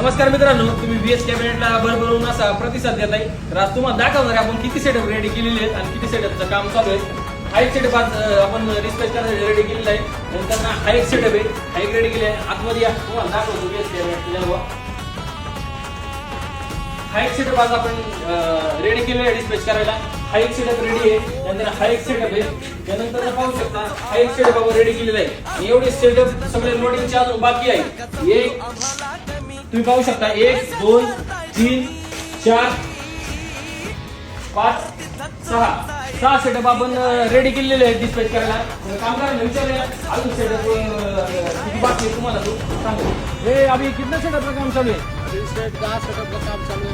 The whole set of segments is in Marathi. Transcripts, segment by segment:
नमस्कार मित्रांनो, तुम्ही व्हीएस कॅबिनेटला भरभरून असा प्रतिसाद देत आहे. तर आज तुम्हाला दाखवणार आहे आपण किती सेटअप रेडी केलेले आहेत आणि किती सेटअपचं काम चालू आहे. हा एक सेटअप आज आपण डिस्पॅच करायला रेडी केलेला आहे. नंतर हा एक सेटअप आहे, हा एक रेडी केलेला आहे. आतमध्ये या तुम्हाला दाखवतो व्हीएस कॅबिनेट. हा एक सेटअप आज आपण रेडी केलेला आहे डिस्पॅच करायला. हा एक सेटअप रेडी आहे. नंतर हा एक सेटअप आहे. त्यानंतर पाहू शकता हा एक सेटअप आपण रेडी केलेला आहे. आणि एवढे सेटअप सगळे लोडिंगचे अजून बाकी आहे. एक तुम्ही पाहू शकता 1 2 3 4 5 6 सेटअप आपण रेडी केलेले आहेत डिस्पॅच करायला. कामगारांना विचारूया अजून सेटअप किती बाकी आहे तुम्हाला तो सांगू. हे अभी कितना सेटअप काम चालू आहे? 10 सेटअपचं काम चालू आहे.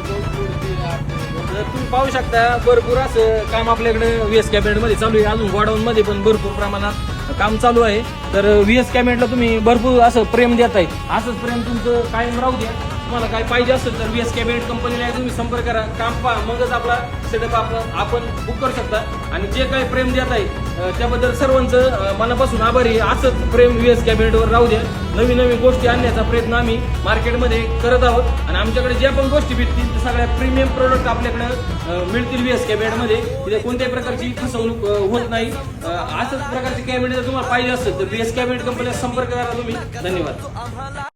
तुम्ही पाहू शकता भरपूर असं काम आपल्याकडे व्हीएस कॅबिनेट मध्ये चालू आहे. अजून गोडाऊन मध्ये पण भरपूर प्रमाणात काम चालू आहे. तर व्हीएस कॅबिनेटला तुम्ही भरपूर असं प्रेम देत आहे. असंच प्रेम तुमचं कायम राहू द्या. तुम्हाला काय पाहिजे असेल तर व्हीएस कॅबिनेट कंपनीला तुम्ही संपर्क करा. काम पहा, मगच आपला सेटअप आपण बुक करू शकता. आणि जे काही प्रेम देत आहे त्याबद्दल सर्वांचं मनापासून आभारी. असंच प्रेम व्हीएस कॅबिनेटवर राहू द्या. नवीन नवीन गोष्टी आणण्याचा प्रयत्न आम्ही मार्केटमध्ये करत आहोत. आणि आमच्याकडे ज्या पण गोष्टी भेटतील त्या सगळ्या प्रीमियम प्रोडक्ट आपल्याकडे मिळतील व्हीएस कॅबिनेटमध्ये. तिथे कोणत्याही प्रकारची फसवणूक होत नाही. असंच प्रकारचे कॅबिनेट जर तुम्हाला पाहिजे असेल तर व्हीएस कॅबिनेट कंपनीला संपर्क करा तुम्ही. धन्यवाद.